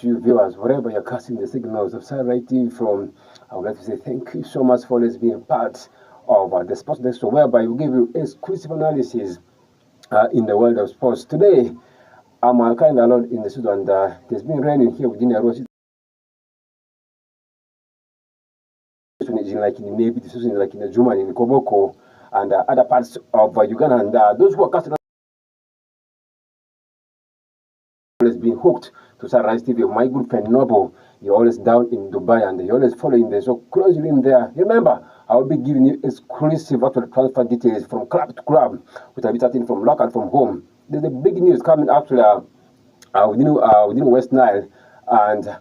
to you viewers, wherever you're casting the signals of Sararights TV from. I would like to say thank you so much for always being part of the Sports Desk, whereby we give you exclusive analysis in the world of sports. Today, I'm kind of alone in the studio, and there's been raining here within Arua. Like in maybe this is like in Juma, in Koboko, and other parts of Uganda, and those who are casting always been hooked to Sararights TV. My good friend Noble, you're always down in Dubai and you're always following there. So closely in there. Remember, I'll be giving you exclusive actual transfer details from club to club, which I'll be starting from local from home. There's a big news coming actually within WestNile, and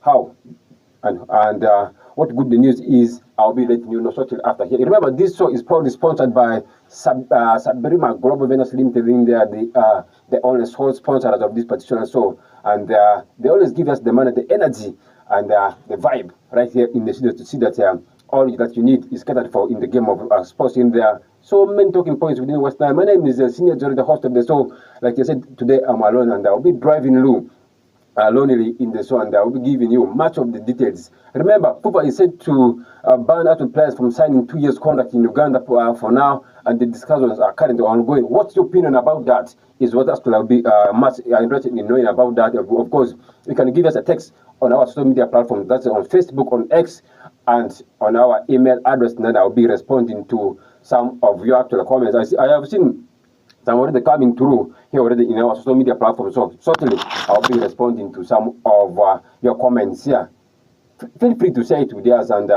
how and what good the news is, I'll be letting you know shortly after here. Remember, this show is proudly sponsored by Sararights Global Ventures Limited. They are the only sole sponsors of this particular show, and they always give us the money, the energy, and the vibe right here in the studio to see that all that you need is catered for in the game of sports in there. So many talking points within WestNile. My name is Senior Gerahive, the host of the show. Like I said, today I'm alone, and I'll be driving Lou lonely in the show, and I will be giving you much of the details. Remember, FIFA is said to ban out players from signing 2 years contract in Uganda for now, and the discussions are currently ongoing. What's your opinion about that? Is what actually I'll be much interested in knowing about that. Of course, you can give us a text on our social media platforms. That's on Facebook, on X, and on our email address. And then I'll be responding to some of your actual comments. I have seen some already coming through here already in our social media platform. So certainly I'll be responding to some of your comments here. Feel free to say it with us, and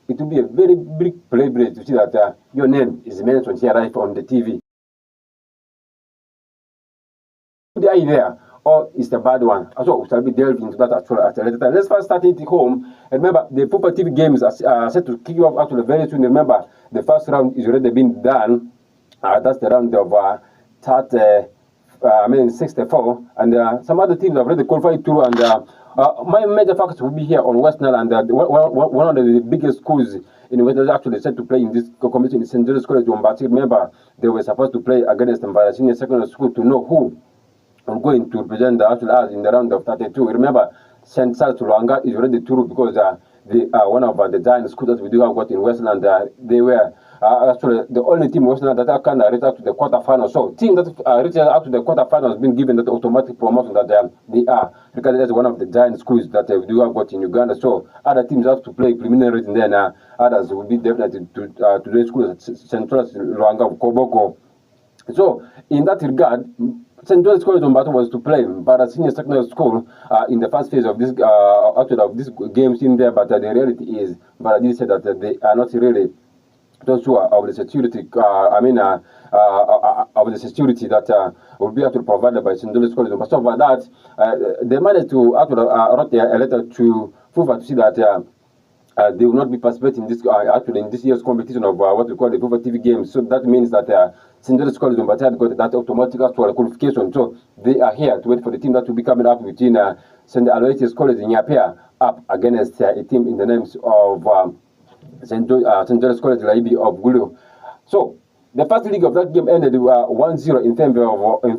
it will be a very big privilege to see that your name is mentioned here right on the TV. Are you there? Or is the bad one? So we shall be delving into that actually at a later time. Let's first start it home. And remember, the FIFA TV games are set to kick off actually very soon. Remember, the first round is already been done. That's the round of 64, and some other teams have already qualified through. And my major focus will be here on WestNile, and one of the biggest schools in WestNile actually set to play in this competition is St. John's College Wombati. Remember, they were supposed to play against the senior secondary school to know who are going to represent the actual us in the round of 32. Remember, St. Charles Luanga is already through because they are one of the giant schools that we do have got in Westland. They were actually the only team in Westland that can reach out to the quarterfinals. So, team that reaches out to the quarterfinals has been given that automatic promotion that they are regarded as one of the giant schools that we do have got in Uganda. So, other teams have to play preliminaries, and then others will be definitely to the schools, Central Luanga, Koboko. So, in that regard, St. John's College Wombati was to play, but a senior secondary school in the first phase of this actually of these games in there. But the reality is, but I did say that they are not really those who are of the security. Of the security that will be actually provided by St. John's College. But so for that, they managed to actually write a letter to FIFA to see that. They will not be participating in this actually in this year's competition of what we call the FIFA TV games. So that means that St. John's College Wombati had got that automatic actual qualification. So they are here to wait for the team that will be coming up between St. Aloysius College in Yapia up against a team in the names of St. John's College Laibi of Gulu. So the first leg of that game ended 1-0 in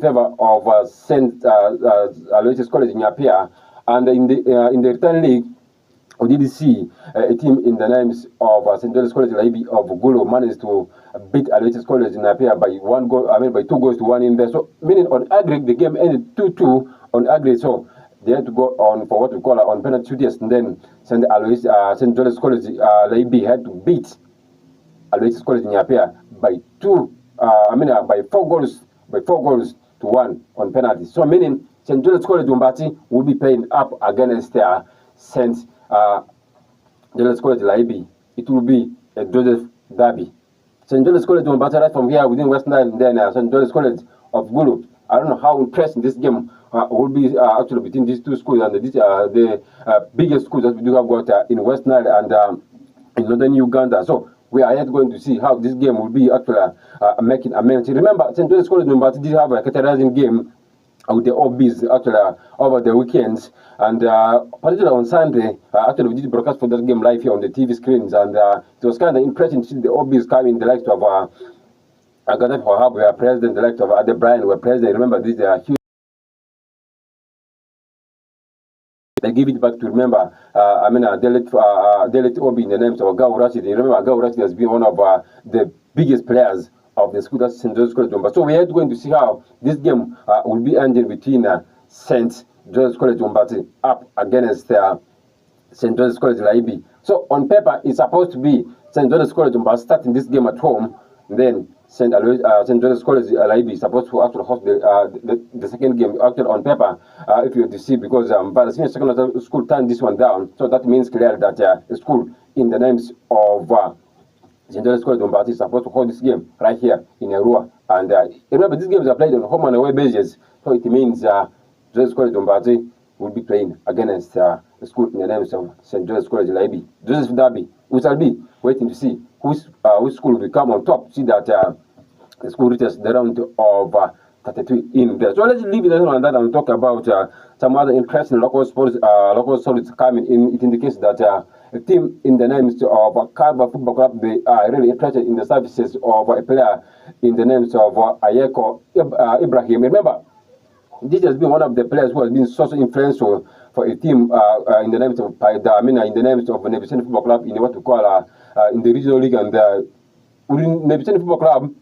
favor of St. Aloysius College in Yapia, and in the return league, we did see a team in the names of St. John's College Laibi of Gulu managed to beat Aloysius College in Apia by by 2 goals to 1 in there. So meaning on aggregate the game ended 2-2 on aggregate. So they had to go on for what we call on penalty shootouts, and then St. John's College Laibi had to beat Aloysius College in Apia by 4 goals to 1 on penalty. So meaning St. John's College Wombati will be playing up against St. John's College Laibi. It will be a Joseph derby. St. John's College Wombati right from here within WestNile, and then St. John's College of Gulu. I don't know how interesting this game will be actually between these two schools, and the biggest schools that we do have got in WestNile and in northern Uganda. So we are yet going to see how this game will be actually making amends. Remember, St. John's College Wombati did have a categorizing game with the OBs actually over the weekends, and particularly on Sunday, actually we did broadcast for that game live here on the TV screens, and it was kind of interesting to see the OBs coming, the likes of Gaddafi Wahab were president, the likes of Ade Brian were president. Remember, these are huge they give it back to, remember, they let Obi in the names of Agau Rashid. You remember, Agau Rashid has been one of the biggest players of the school, that's St. Joseph's College Umba. So we are going to see how this game will be ended between St. Joseph's College Umba up against St. Joseph's College Laibi. So on paper, it's supposed to be St. Joseph's College Umba starting this game at home, then St. Joseph's College Laibi is supposed to actually host the second game. Actually, on paper, if you were to see, because but the senior secondary school turned this one down, so that means clearly that the school in the names of St. Joseph's College Umba is supposed to hold this game right here in Arua. And remember, these games are played on home and away basis, so it means Joseph's College Umba will be playing against the school in the names of St. Joseph's College Laibi. Joseph Derby, we shall be waiting to see which school will come on top. See that the school reaches the round of 32 in there. So let's leave it on that and talk about some other interesting local sports, local stories coming in. It indicates that a team in the names of Kalba Football Club, they are really interested in the services of a player in the names of Ayeko Ibrahim. Remember, this has been one of the players who has been so influential for a team in the names of in the names of Nebiseni Football Club in what we call in the regional league. And within Nebiseni Football Club,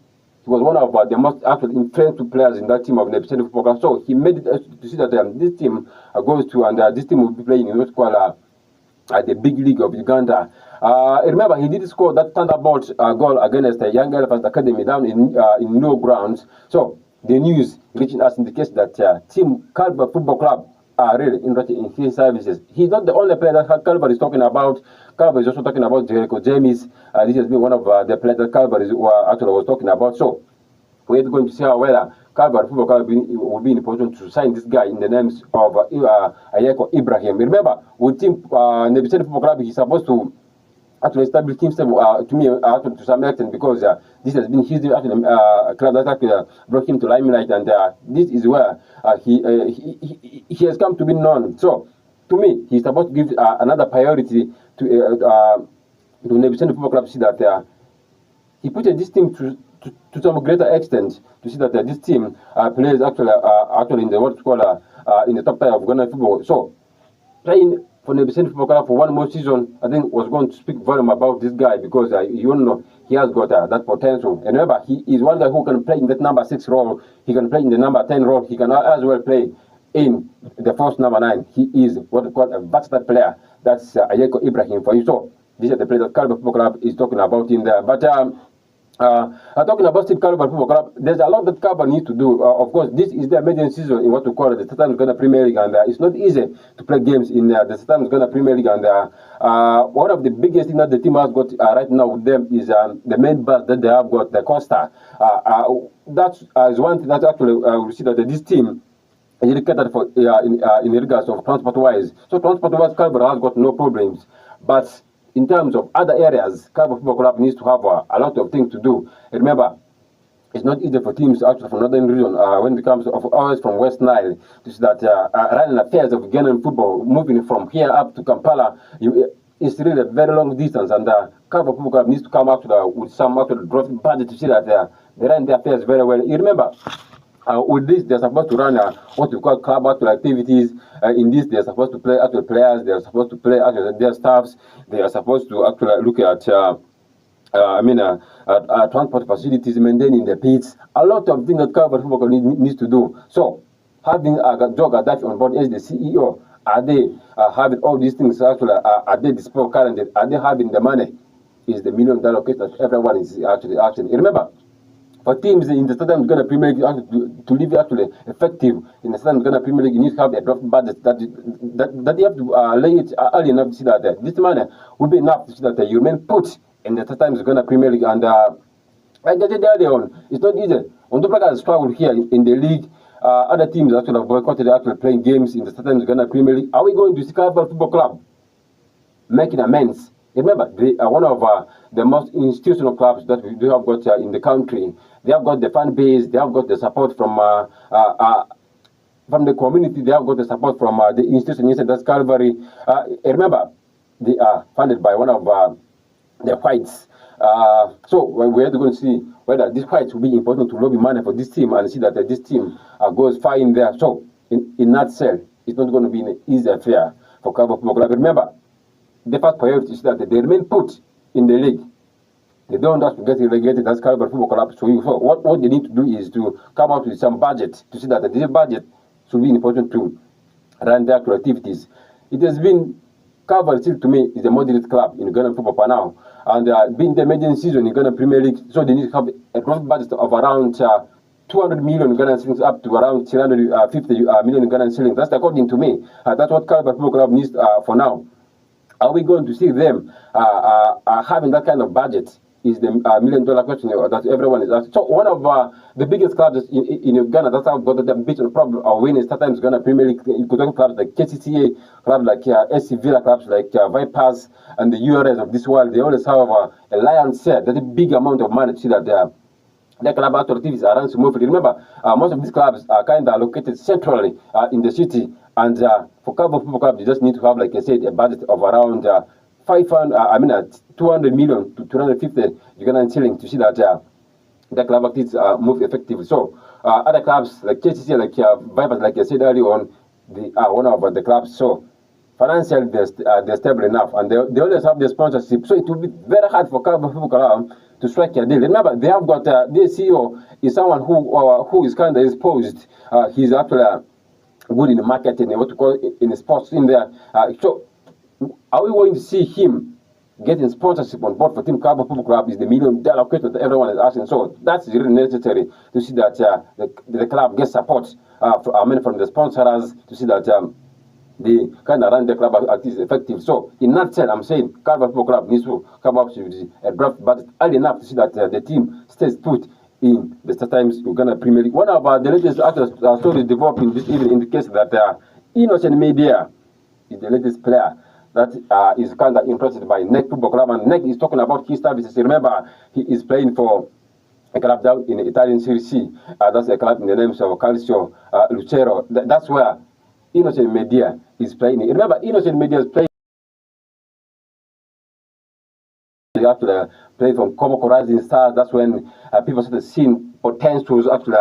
he was one of the most actually influential players in that team of Nebiseni Football Club. So he made it to see that this team goes to, and this team will be playing in what we call the big league of Uganda. Remember, he did score that thunderbolt goal against the Young Elephants Academy down in no grounds. So the news reaching us indicates that Team Kalba Football Club are really interested in his services. He's not the only player that Kalba is talking about. Kalba is also talking about Jericho James. This has been one of the players that Kalba actually was talking about. So we're going to see how whether Kalba Football Club will be in a position to sign this guy in the names of Ayeko Ibrahim. Remember, with Team Nebiseni Football Club, he's supposed to actually establish himself to me to some extent, because this has been his club that actually brought him to limelight, and this is where he has come to be known. So to me, he's supposed to give another priority to Nebiseni Football Club, to see that he put this team to some greater extent, to see that this team plays actually in the what call in the top tier of Ghana football. So playing for Nebiseni Football Club for one more season, I think was going to speak volume about this guy, because you know he has got that potential. And remember, he is one guy who can play in that number 6 role. He can play in the number 10 role. He can as well play in the first number 9. He is what we call a versatile player. That's Ayeko Ibrahim for you. So this is the player that Kalba Football Club is talking about in there. But talking about Steve Kalba Football Club, there's a lot that Kalba needs to do. Of course, this is the maiden season in what we call the Southern Ghana Premier League, and it's not easy to play games in the Southern Ghana Premier League. And one of the biggest things that the team has got right now with them is the main bus that they have got, the Costa. That is one thing that actually we see that this team is catered for in regards of transport-wise. So transport-wise, Kalba has got no problems, but in terms of other areas, Kalba Football Club needs to have a lot of things to do. And remember, it's not easy for teams actually from northern region when it comes to always from West Nile to see that running affairs of Ghanaian football, moving from here up to Kampala, it's really a very long distance, and Kalba Football Club needs to come up with some actual drafting budget to see that they run their affairs very well. You remember, with this, they're supposed to run what we call club actual activities. In this, they're supposed to play actual players. They're supposed to play actually their staffs. They are supposed to actually look at transport facilities, maintaining the pits. A lot of things that Kalba Football Club needs to do. So having Joe Gaddafi on board as the CEO, are they having all these things actually? Are they disposable currently? Are they having the money? Is the $1 million question that everyone is actually asking. Remember, for teams in the Southern Ghana Premier League to live actually effective in the Southern Ghana Premier League, you need to have a draft budget that you have to lay it early enough to see that this money will be enough to see that you remain put in the Southern Ghana Premier League. And like I said earlier on, it's not easy. On top of that, struggle here in the league. Other teams actually have boycotted actually playing games in the Southern Ghana Premier League. Are we going to see Kalba Football Club making amends? Remember, they are one of the most institutional clubs that we do have got in the country. They have got the fan base. They have got the support from the community. They have got the support from the institution. That's Calvary. Remember, they are funded by one of the whites. So we're going to see whether these whites will be important to lobby money for this team and see that this team goes far in there. So in that cell, it's not going to be an easy affair for Cabo Football Club. Remember, the first priority is that they remain put in the league. They don't have to get relegated as Cabo Football Club. So what they need to do is to come out with some budget to see that this budget should be important to run their activities. It has been covered still to me is a moderate club in Ghana football for now. And being the maiden season in Ghana Premier League, so they need to have a gross budget of around 200 million Ghana shillings up to around 350 million Ghana shillings. That's according to me. That's what Cabo Football Club needs for now. Are we going to see them having that kind of budget? Is the $1 million question that everyone is asking. So one of the biggest clubs in Ghana that's how got the bit of problem of winning sometimes Ghana Premier League. You could talk clubs like KCCA, clubs like SC Villa, clubs like Vipers and the URS of this world. They always have a lion's share. That's a big amount of money to see that the club activities are run smoothly. Remember, most of these clubs are kind of located centrally in the city, and for Cabo Football Club, you just need to have, like I said, a budget of around 200 million to 250 Ugandan shillings to see that the club activities move effectively. So other clubs like KCC, like Vipers, like I said earlier on, they are one of the clubs. So financially, they're stable enough, and they always have the sponsorship. So it will be very hard for Cabo Football Club to strike a deal. Remember, they have got their CEO is someone who is kind of exposed. He's actually good in the marketing and what to call in the sports in there. So are we going to see him getting sponsorship on board for Team Cabo Football Club? Is the $1 million question that everyone is asking. So that's really necessary to see that the club gets support from the sponsors to see that they kind of run the club activities effective. So in that sense, I'm saying Cabo Football Club needs to come up with a draft budget early enough to see that the team stays put in the StarTimes Uganda Premier League. One of the latest stories developing this evening indicates that Innocent Media is the latest player that is kind of interested by NEC Football Club, and NEC is talking about his services. Remember, he is playing for a club down in the Italian Serie C. That's a club in the name of Calcio Lucero. That's where Innocent Media is playing. Remember, Innocent Media is playing. You have to play from Komoko Rising Stars. That's when people started seeing potentials actually.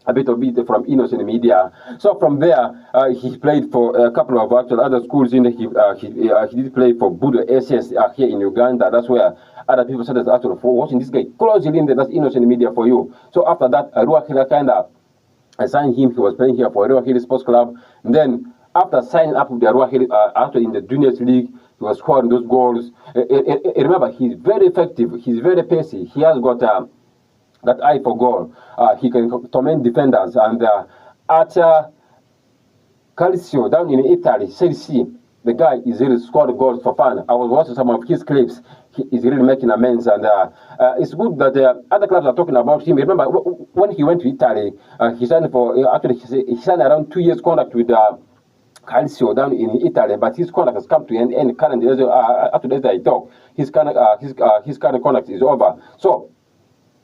A bit of it from Innocent Media. So from there, he played for a couple of actual other schools. In he did play for Budo SS here in Uganda. That's where other people started actually for watching this guy closely in there. That's Innocent Media for you. So after that, Arua kind of signed him. He was playing here for Arua Sports Club. And then after signing up with the Arua after in the Juniors League, he was scoring those goals. Remember, he's very effective. He's very pacey. He has got that eye for goal. He can torment defenders. And at Calcio down in Italy, Serie C, the guy is really scored goals for fun. I was watching some of his clips. He is really making amends, and it's good that other clubs are talking about him. Remember, when he went to Italy, he signed for he signed around 2 years contract with Calcio down in Italy, but his contract has come to an end currently. After that I talk, his current contract is over. So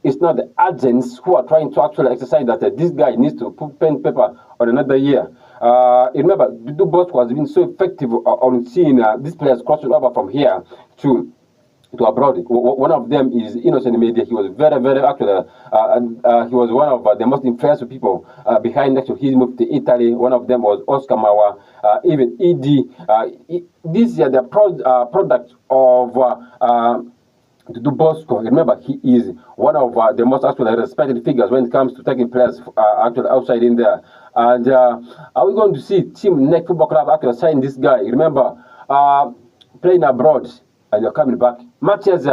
it's not the agents who are trying to actually exercise that this guy needs to put pen and paper on another year. Remember, Dudu Bosco has been so effective on seeing these players crossing over from here to abroad. One of them is Innocent Media. He was very, very actually, he was one of the most influential people behind actually his move to Italy. One of them was Oscar Mawa, even ED. These are the product of Dudu Bosco. Remember, he is one of the most actually respected figures when it comes to taking players actually outside in there. And are we going to see Team NEC Football Club actually sign this guy? Remember, playing abroad and you're coming back. Matches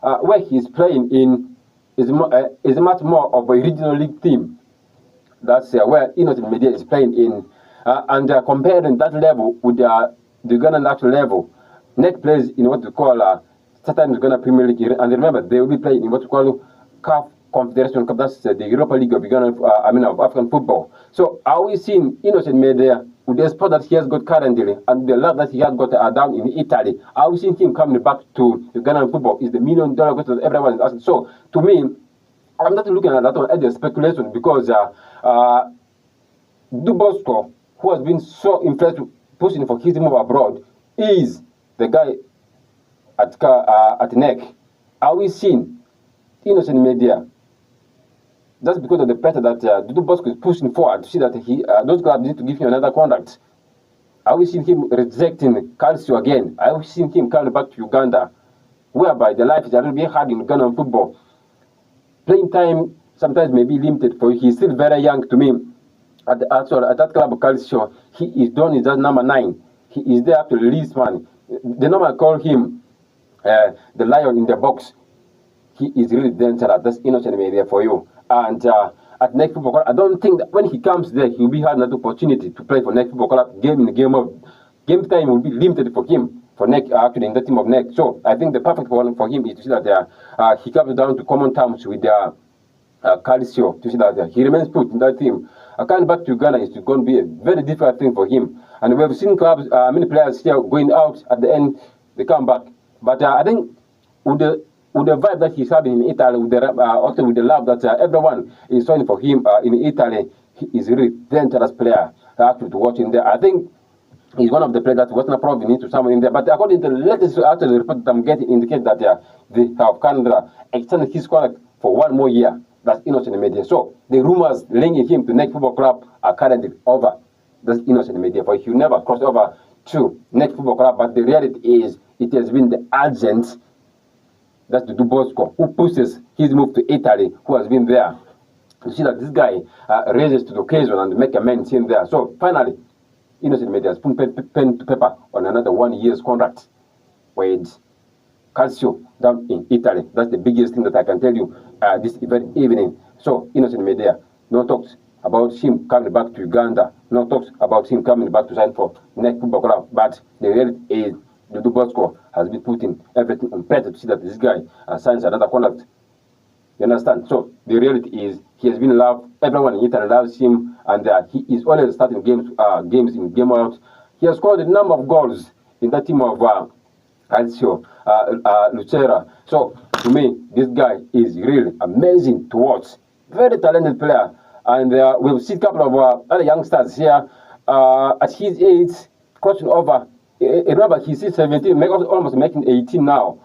where he's playing in is much more of a regional league team. That's where Innocent Media is playing in. And comparing that level with the Ugandan actual level, NEC plays in what we call sometimes Ghana Premier League, and remember they will be playing in what we call CAF Confederation Cup. That's the Europa League of Ghana, of African football. So are we seeing Innocent Media with the sport that he has got currently and the love that he has got down in Italy? Are we seeing him coming back to Ghana football? Is the $1 million question that everyone is asking. So to me, I'm not looking at that one as a speculation because Dubosco, who has been so impressed pushing for his move abroad, is the guy at NEC. Are we seeing Innocent Media just because of the pressure that Dudu Bosco is pushing forward to see that those clubs need to give him another contract? Are we seeing him rejecting Calcio again? Are we seeing him coming back to Uganda, whereby the life is a little bit hard in Ugandan football? Playing time sometimes may be limited for you. He's still very young to me. At that club of Calcio, he is done. Is that number 9. He is there to release man. The number call him the lion in the box. He is really dangerous. That's innocent media for you. And at next football club, I don't think that when he comes there, he'll be having another opportunity to play for next football club. Game time will be limited for him for next actually in the team of next. So I think the perfect one for him is to see that he comes down to common terms with Calcio, to see that he remains put in that team. Coming back to Ghana is going to be a very difficult thing for him. And we have seen clubs, many players here going out at the end, they come back. But I think with the vibe that he's having in Italy, also with the love that everyone is showing for him in Italy, he is a really dangerous player actually to watch in there. I think he's one of the players that Western probably needs to summon in there. But according to the latest actually report that I'm getting, indicates that they have kind of extended his contract for 1 more year. That's innocent media. So the rumors linking him to next football club are currently over. That's innocent media. For he will never cross over to next football club. But the reality is, it has been the agent, that's the Dubosco, who pushes his move to Italy, who has been there. You see that this guy raises to the occasion and make amends in there. So finally, innocent media has put pen to paper on another 1 year's contract with Calcio down in Italy. That's the biggest thing that I can tell you this very evening. So, innocent media, no talks about him coming back to Uganda, no talks about him coming back to sign for next football club. But the reality is, the Dubosco has been putting everything on paper to see that this guy signs another contract. You understand? So, the reality is, he has been loved. Everyone in Italy loves him, and he is always starting games in, game out. He has scored a number of goals in that team of Calcio, Lucera. So, to me, this guy is really amazing to watch. Very talented player. And we've seen a couple of other youngsters here at his age, crossing over. Remember, he's 17, almost making 18 now.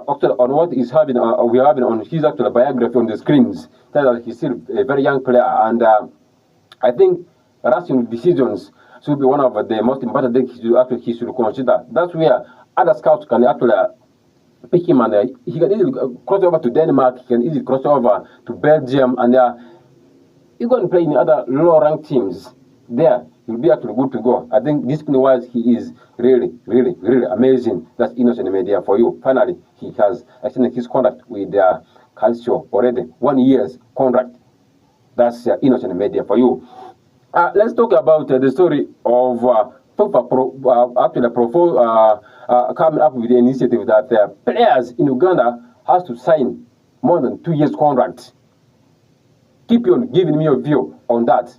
Actually, on what he's having, we're having on his actual biography on the screens, that he's still a very young player. And I think rushing decisions should be one of the most important things he should consider. That's where other scouts can actually pick him, and he can easily cross over to Denmark, he can easily cross over to Belgium, and he's going to play in other low-ranked teams. There, he'll be actually good to go. I think discipline-wise, he is really, really, really amazing. That's innocent media for you. Finally, he has extended his contract with Calcio already. 1 year's contract. That's innocent media for you. Let's talk about the story of FIFA coming up with the initiative that players in Uganda has to sign more than 2 years contract. Keep on giving me your view on that.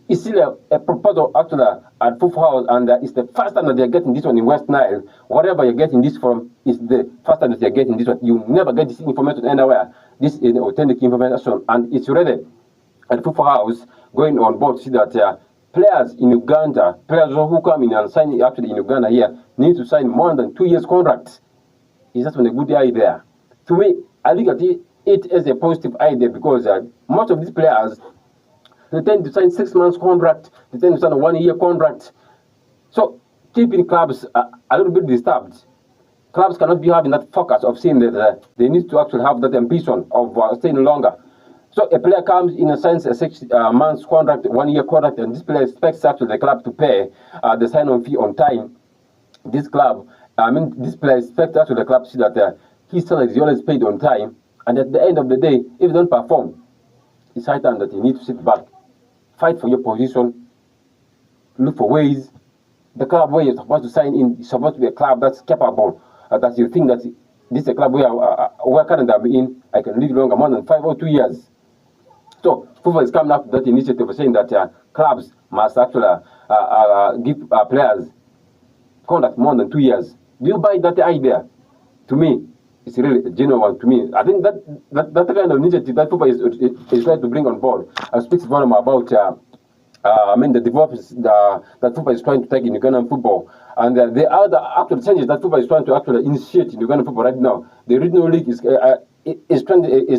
It's still a proposal actually at FIFA House, and it's the first time that they're getting this one in West Nile. Whatever you're getting this from is the first time that they're getting this one. You never get this information anywhere. This is authentic information, and it's ready at FIFA House, going on board to see that players in Uganda, players who come in and sign actually in Uganda here, need to sign more than 2 years contract. Is that one a good idea? To me, I look at it as a positive idea, because most of these players, they tend to sign 6 months contract, they tend to sign a 1 year contract. So keeping clubs a little bit disturbed. Clubs cannot be having that focus of saying that they need to actually have that ambition of staying longer. So a player comes in and signs a 6 months contract, 1 year contract, and this player expects actually the club to pay the sign-on fee on time. This player expects actually the club to see that his salary is always paid on time, and at the end of the day, if you don't perform, it's high time that you need to sit back, fight for your position, look for ways. The club where you're supposed to sign in is supposed to be a club that's capable, that you think that this is a club where currently I'm in, I can live longer, more than 5 or 2 years. So FIFA is coming up with that initiative saying that clubs must actually give players contract more than 2 years. Do you buy that idea? To me, it's really a genuine one. To me, I think that kind of initiative that FIFA is trying to bring on board speaks volume about the developments that FIFA is trying to take in Ugandan football, and the other actual changes that FIFA is trying to actually initiate in Ugandan football right now. The regional league is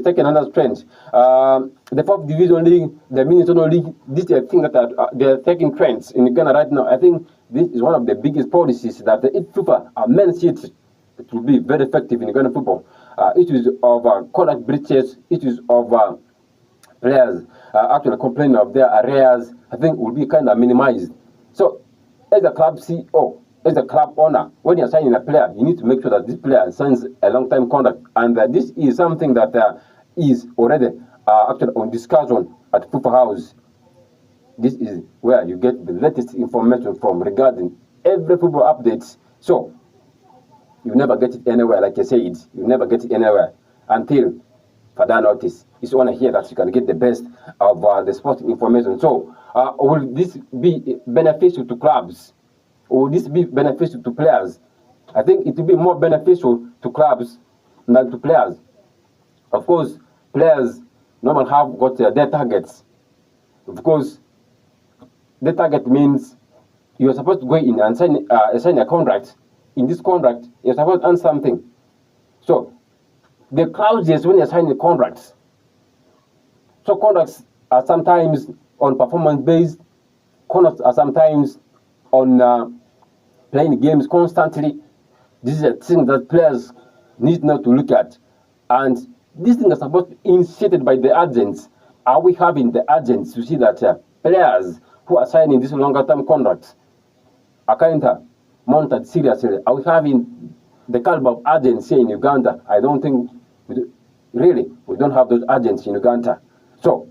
taking another trend. The 4th division league, the Minnesota league, these are things that they're taking trends in Uganda right now. I think this is one of the biggest policies that if FIFA amends it, it will be very effective in Uganda football. Issues of conduct breaches, issues of players actually complaining of their arrears, I think will be kind of minimized. So, as a club CEO, as a club owner, when you're signing a player, you need to make sure that this player signs a long-time contract, and this is something that is already actually on discussion at FIFA House. This is where you get the latest information from regarding every football updates. So, you never get it anywhere, like I said, you never get it anywhere until further notice. It's only here that you can get the best of the sporting information. So, will this be beneficial to clubs? Will this be beneficial to players? I think it will be more beneficial to clubs than to players. Of course, players normally have got their targets. Of course, the target means you're supposed to go in and sign a contract. In this contract, you're supposed to earn something. So, the clauses when you're signing contracts. So, contracts are sometimes on performance-based. Contracts are sometimes on playing games constantly. This is a thing that players need not to look at. And these things are supposed to be initiated by the agents. Are we having the agents to see that players who are signing these longer-term contracts are kind of monitored seriously? Are we having the caliber of agents here in Uganda? I don't think, we don't have those agents in Uganda. So,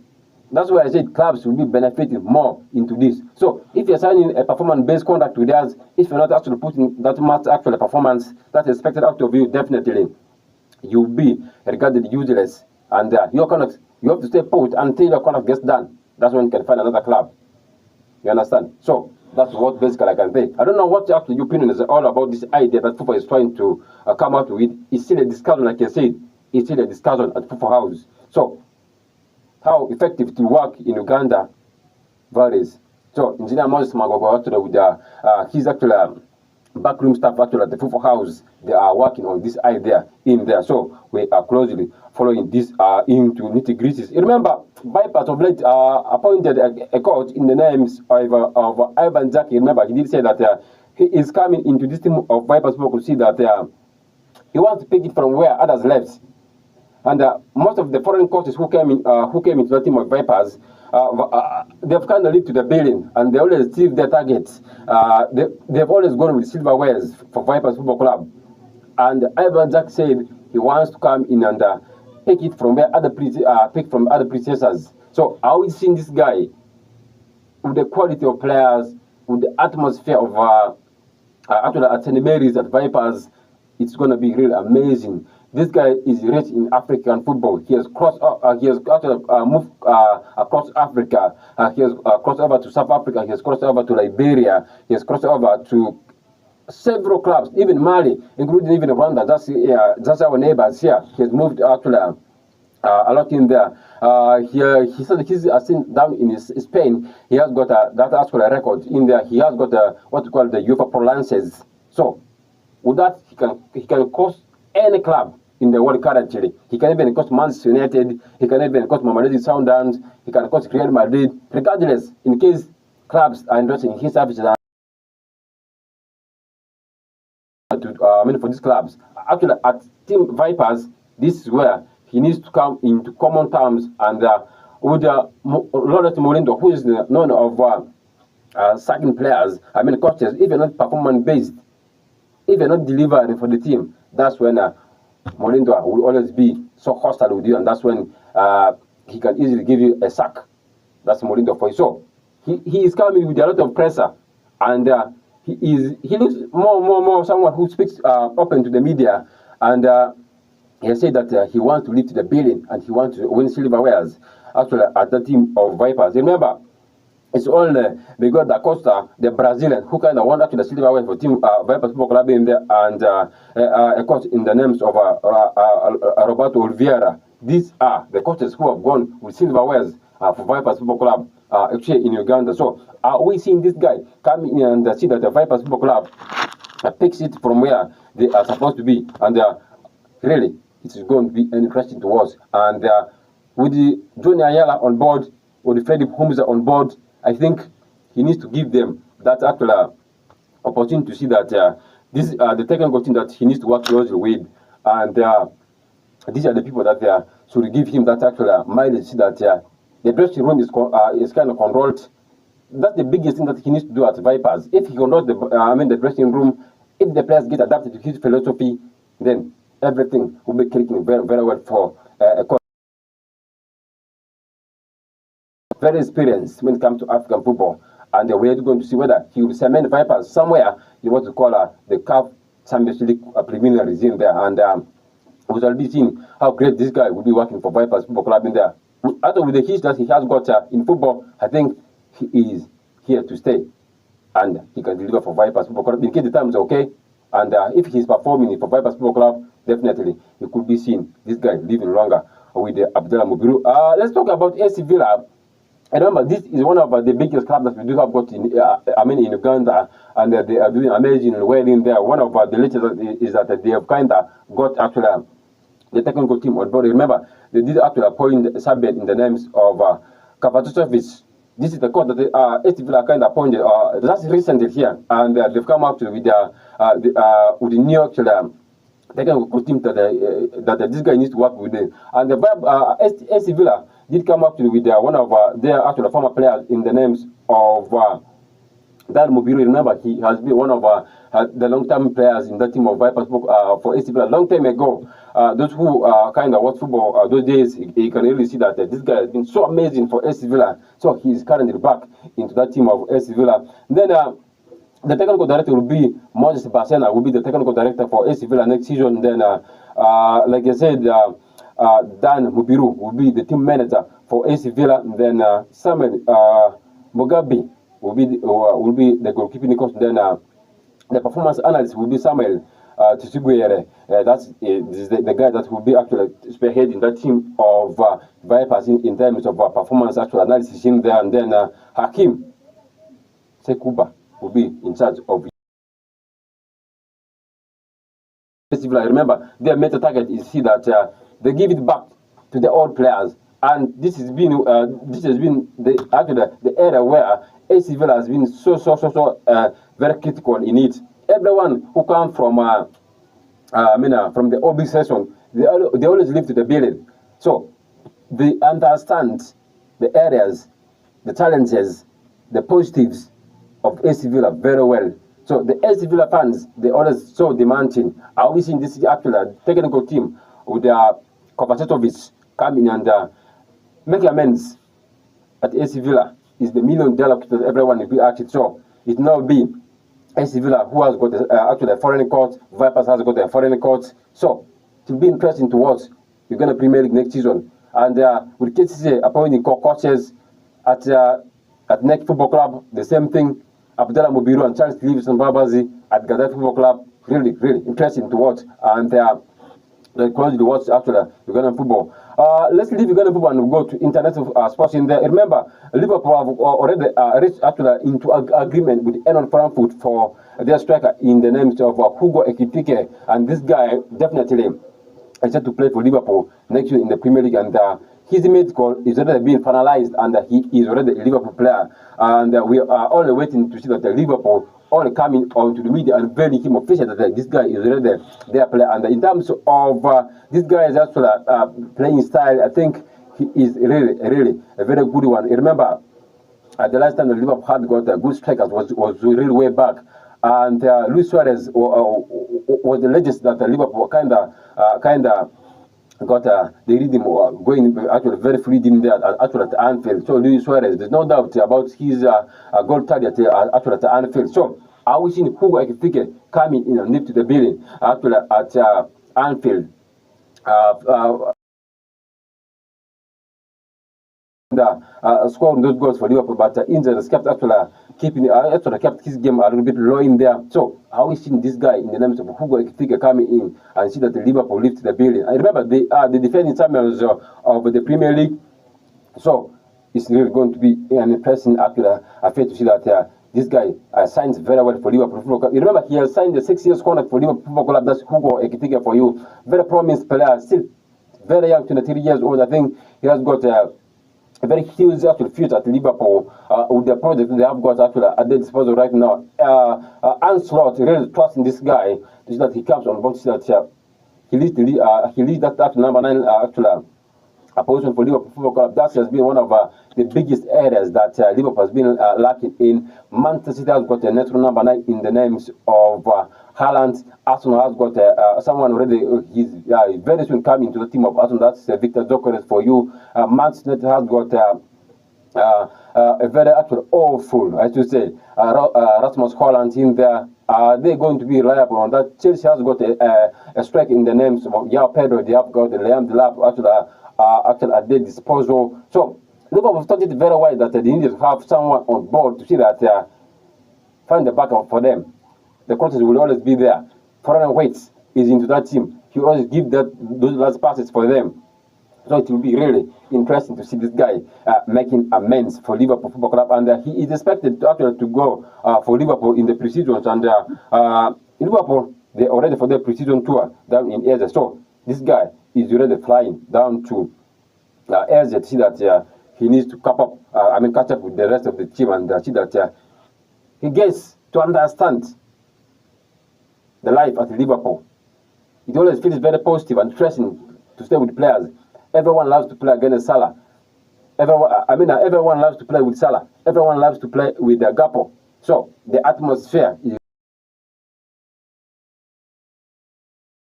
that's why I said clubs will be benefiting more into this. So, if you're signing a performance-based contract with us, if you're not actually putting that much actual performance that's expected out of you, definitely you'll be regarded useless. And your contract, you have to stay put until your contract gets done. That's when you can find another club. You understand? So, that's what basically I can say. I don't know what actually your opinion is all about this idea that FIFA is trying to come out with. It's still a discussion, like I said. It's still a discussion at FIFA House. So, how effective it will work in Uganda varies. So, Engineer Moses Magogo actually with his actual backroom staff actually at the FIFA House, they are working on this idea in there. So, we are closely following this into nitty-gritties. Remember, Vipers of late appointed a coach in the names of Ivan Zaki. Remember, he did say that he is coming into this team of Vipers people to see that he wants to pick it from where others left. And most of the foreign coaches who came into the team of Vipers, they've kind of lived to the billion, and they always achieve their targets. They've always gone with silverwares for Vipers Football Club. And Ivan Zaki said he wants to come in and pick it from where pick from other predecessors. So are we seeing this guy with the quality of players, with the atmosphere of actually at St. Mary's at Vipers? It's going to be really amazing. This guy is rich in African football. He has crossed. He has actually moved across Africa. He has crossed over to South Africa. He has crossed over to Liberia. He has crossed over to several clubs, even Mali, including even Rwanda. That's our neighbors here. He has moved actually a lot in there. He said he's seen down in Spain. He has got that actual record in there. He has got what we call the UEFA Pro Lances. So with that, he can cost any club in the world currently. He can even cost Manchester United. He can even cost Mamelodi Sundowns. He can cost Real Madrid. Regardless, in case clubs are interested in his services. For these clubs, actually at Team Vipers, this is where he needs to come into common terms and with Lawrence Molindo, who is known of sacking players, coaches, if you're not performance based, if you're not delivering for the team, that's when Molindo will always be so hostile with you, and that's when he can easily give you a sack. That's Molindo for you. So he is coming with a lot of pressure, and he looks more someone who speaks open to the media, and he has said that he wants to lead to the billion and he wants to win silverwares actually at the team of Vipers. Remember, it's all Miguel da Costa, the Brazilian, who kind of won actually the silverware for team Vipers Football Club in there, and a coach in the names of Roberto Oliveira. These are the coaches who have gone with silverwares for Vipers Football Club actually in Uganda. So are we seeing this guy coming in and see that the Vipers Football Club picks it from where they are supposed to be, and really it is going to be interesting to watch. And with the Johnny Ayala on board, or the Freddy Humza on board, I think he needs to give them that actual opportunity to see that this the technical team that he needs to work closely with, and these are the people that should give him that actual mileage. See that the dressing room is kind of controlled. That's the biggest thing that he needs to do at Vipers. If he controls the dressing room, if the players get adapted to his philosophy, then everything will be clicking very, very well for a coach. Very experienced when it comes to African football, and we're going to see whether he will cement Vipers somewhere in what we call the CAF Champions League preliminaries in there, and we shall be seeing how great this guy will be working for Vipers Football Club in there. Out of the history that he has got in football, I think he is here to stay, and he can deliver for Vipers Football Club in case the time is okay. And if he's performing for Vipers Football Club, definitely he could be seen, this guy, living longer with Abdallah Mubiru. Let's talk about AC Villa. And remember, this is one of the biggest clubs that we do have got in, in Uganda, and they are doing amazing well in there. One of the latest is that they have kind of got actually the technical team on board. Remember, they did actually appoint Sabet in the names of Kapatusovic. This is the coach that AC Villa kind of appointed just recently here, and they've come up with the new actually technical team that this guy needs to work with them. And the AC Villa did come up with one of their actual former players in the names of Dan Mubiru. Remember, he has been one of the long-term players in that team of Vipers for AC Villa a long time ago. Those who kind of watch football those days, you can really see that this guy has been so amazing for AC Villa. So he is currently back into that team of AC Villa. Then the technical director will be Moses Basena, will be the technical director for AC Villa next season. Then, like I said, Dan Mubiru will be the team manager for AC Villa. Then Samuel Mugabe will be the goalkeeping coach. Then the performance analyst will be Samuel Tsiguere. That's the guy that will be actually spearheading that team of Vipers in terms of performance actual analysis in there. And then Hakim Sekuba will be in charge of AC Villa. Remember, their meta target is see that they give it back to the old players, and this has been the area where AC Villa has been so very critical in it. Everyone who comes from from the OB session, they always live to the building, so they understand the areas, the challenges, the positives of AC Villa very well. So the AC Villa fans, they always so demanding. Are we seeing this actually technical team with their Kovacevic come in and make amends at AC Villa? Is the $1 million that everyone will be actually. So it now be AC Villa who has got actually a foreign court. Vipers has got a foreign court. So it will be interesting to watch Uganda Premier League next season. And with KCC appointing coaches at Next Football Club, the same thing. Abdallah Mubiru and Charles Livingston Babazi at Gaddafi Football Club, really interesting to watch. And they closely to watch actually Ugandan football. Let's leave Ugandan football and go to international sports in there. Remember, Liverpool have already reached actually into agreement with Enon Frankfurt for their striker in the names of Hugo Ekitike, and this guy definitely is set to play for Liverpool next year in the Premier League. And his medical is already being finalized, and he is already a Liverpool player. And we are only waiting to see that the Liverpool only coming onto the media and very him official that this guy is already their player. And in terms of this guy is actually playing style, I think he is really a very good one. You remember, the last time the Liverpool had got a good strikers was really way back. And Luis Suarez was the latest that the Liverpool kind of got the rhythm going actually very free in there actually at Anfield. So Luis Suarez, there's no doubt about his goal target actually at Anfield. So I was seeing Hugo Ekitike coming in and live to the building actually at Anfield. Scoring those goals for Liverpool, but injuries kept actually kept his game a little bit low in there. So how is seeing this guy in the names of Hugo Ekitike coming in and see that the Liverpool lift the building? And remember, they are the defending champions of the Premier League. So it's really going to be an impressive affair to see that this guy signs very well for Liverpool Football Club. You remember, he has signed a 6 years contract for Liverpool Football Club. That's Hugo Ekitike for you. Very promising player, still very young, 23 years old. I think he has got a very huge actual future at Liverpool with the project they have got actually at their disposal right now. Ancelotti really trusting this guy so that he comes on board, so that he leads that number 9 actually a position for Liverpool Football Club. That has been one of the biggest areas that Liverpool has been lacking in. Manchester City has got a natural number 9 in the names of Haaland. Arsenal has got someone already. He's very soon coming to the team of Arsenal. That's Victor Gyökeres for you. Manchester United has got a very actually awful, I should say, Rasmus Haaland in there. They're going to be reliable on that. Chelsea has got a strike in the names of João Pedro. They have got Liam Delap actually at their disposal. So Liverpool have started very well that they need to have someone on board to see that find the backup for them. The qualities will always be there. Foreign Waits is into that team. He always give those last passes for them. So it will be really interesting to see this guy making amends for Liverpool Football Club, and he is expected to actually to go for Liverpool in the pre-seasons. And in Liverpool, they're already for their pre-season tour down in Asia. So this guy is already flying down to Asia to see that he needs to catch up with the rest of the team, and see that he gets to understand the life at Liverpool. It always feels very positive and interesting to stay with players. Everyone loves to play against Salah. Everyone loves to play with Salah. Everyone loves to play with Gakpo. So the atmosphere is.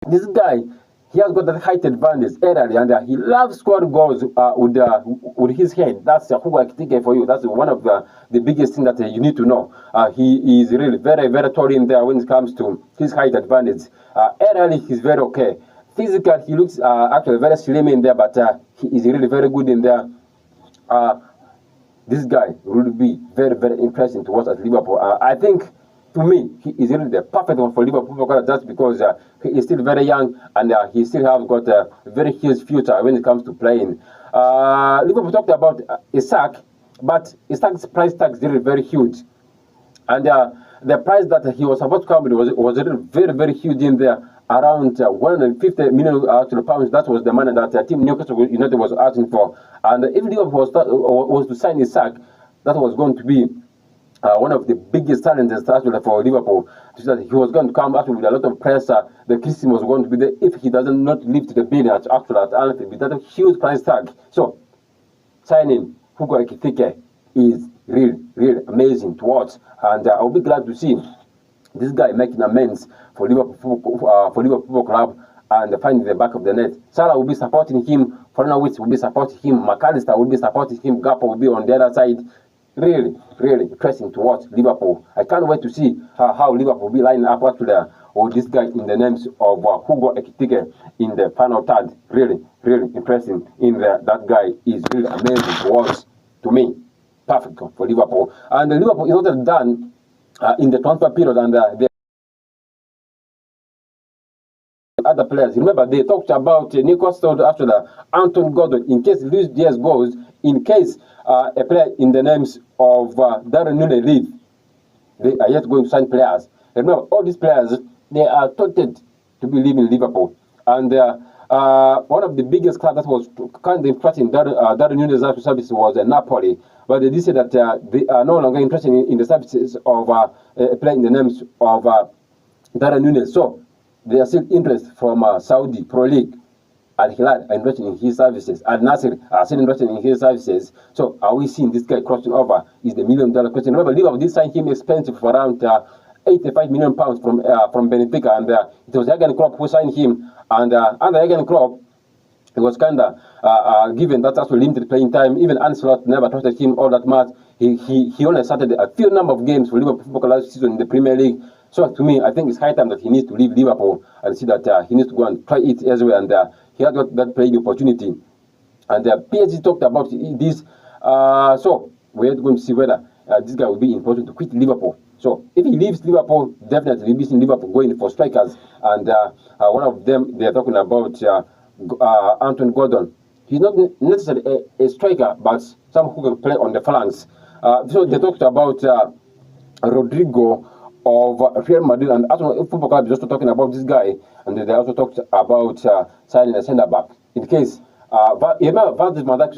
This guy, he has got that height advantage early, and he loves scoring goals with his head. That's Arua Ekitike for you. That's one of the biggest thing that you need to know. He is really very, very tall in there when it comes to his height advantage. Early, he's very okay. Physical, he looks actually very slim in there, but he is really very good in there. This guy will be very, very interesting to watch at Liverpool. I think, to me, he is really the perfect one for Liverpool, just because he is still very young, and he still has got a very huge future when it comes to playing. Liverpool talked about Isak, but Isak's price tag is really very huge. And the price that he was supposed to come with was really very, very huge in there. Around 150 million pounds. That was the money that Team Newcastle United was asking for. And if Liverpool was to sign Isak, that was going to be one of the biggest challenges actually for Liverpool. So that he was going to come actually with a lot of pressure. The criticism was going to be there if he doesn't not lift the bill at Anfield with that huge price tag. So signing Hugo Ekitike is really, really amazing to watch, and I'll be glad to see this guy making amends for Liverpool Football Club and finding the back of the net. Salah will be supporting him. Foreign will be supporting him. McAllister will be supporting him. Gakpo will be on the other side. Really, really interesting to watch Liverpool. I can't wait to see how Liverpool will be lining up actually with this guy in the names of Hugo Ekitike in the final third. Really, really interesting. That guy is really amazing to watch. To me, perfect for Liverpool. And Liverpool is not done in the transfer period, and the other players. Remember, they talked about Newcastle after Anton Gordon, in case Luis Diaz goes, in case a player in the names of Darren Nunez leave. They are yet going to sign players. Remember, all these players, they are taunted to be leaving Liverpool. And one of the biggest clubs that was kind of interested in Darren Nunez service was Napoli. But they did say that they are no longer interested in the services of a player in the names of Darren Nunez. So they are still interested from Saudi Pro League. Al Hilal are interested in his services. Al Nasser are still interested in his services. So are we seeing this guy crossing over? Is the $1 million question. Remember, Liverpool did sign him expensive for around 85 million pounds from Benfica, and it was Jurgen Klopp who signed him. And under Jurgen Klopp, he was kind of given that actual limited playing time. Even Ancelotti never trusted him all that much. He only started a few number of games for Liverpool Football Club last season in the Premier League. So to me, I think it's high time that he needs to leave Liverpool and see that he needs to go and try it elsewhere. And he has got that playing opportunity. And PSG talked about this. So we're going to see whether this guy will be in position to quit Liverpool. So if he leaves Liverpool, definitely he'll be seeing Liverpool going for strikers. And one of them, they're talking about Anton Gordon. He's not necessarily a striker, but someone who can play on the flanks. So they talked about Rodrigo of Real Madrid, and Arsenal Football Club is also talking about this guy. And they also talked about signing a centre back in case Remember, Van Dijk is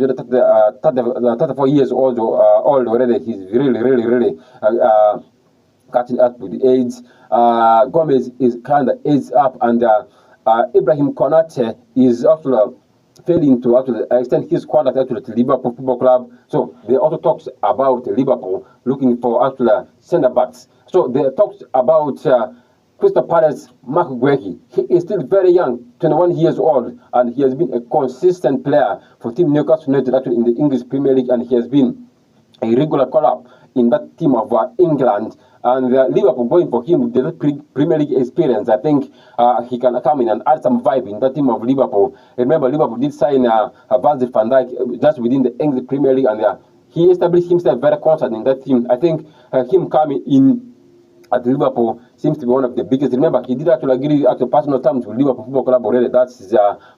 34 years old already. He's really catching up with the age. Gomez is kind of aged up, and Ibrahim Konate is actually failing to actually extend his contract actually to Liverpool Football Club. So they also talks about Liverpool looking for actually centre backs. So they talks about Crystal Palace, Mark Guehi. He is still very young, 21 years old, and he has been a consistent player for Team Newcastle United actually in the English Premier League, and he has been a regular call-up in that team of England. And Liverpool going for him with the Premier League experience. I think he can come in and add some vibe in that team of Liverpool. Remember, Liverpool did sign Virgil van Dijk just within the English Premier League, and he established himself very constant in that team. I think him coming in at Liverpool seems to be one of the biggest. Remember, he did actually agree at personal terms with Liverpool Football Club already. That's